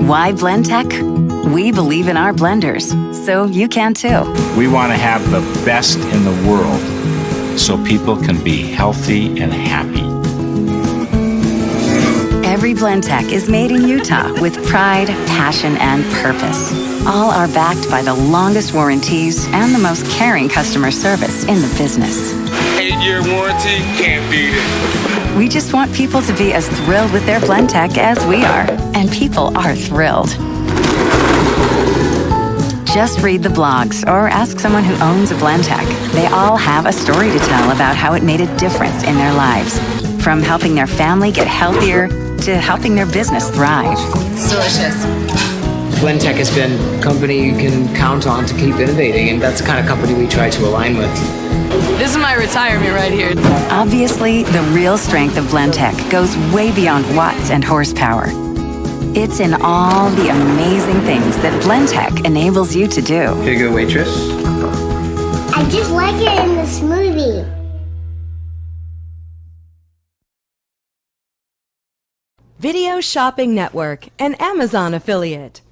Why Blendtec? We believe in our blenders, so you can too. We want to have the best in the world so people can be healthy and happy. Every Blendtec is made in Utah with pride, passion, and purpose. All are backed by the longest warranties and the most caring customer service in the business. 8-year warranty, can't beat it. We just want people to be as thrilled with their Blendtec as we are, and people are thrilled. Just read the blogs or ask someone who owns a Blendtec. They all have a story to tell about how it made a difference in their lives. From helping their family get healthier to helping their business thrive. It's delicious. Blendtec has been a company you can count on to keep innovating, and that's the kind of company we try to align with. This is my retirement right here. Obviously, the real strength of Blendtec goes way beyond watts and horsepower. It's in all the amazing things that Blendtec enables you to do. Here you go, waitress. I just like it in the smoothie. Video Shopping Network, an Amazon affiliate.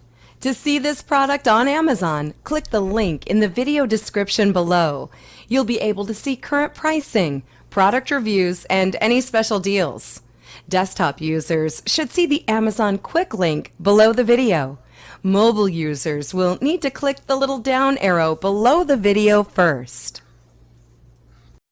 To see this product on Amazon, click the link in the video description below. You'll be able to see current pricing, product reviews, and any special deals. Desktop users should see the Amazon quick link below the video. Mobile users will need to click the little down arrow below the video first.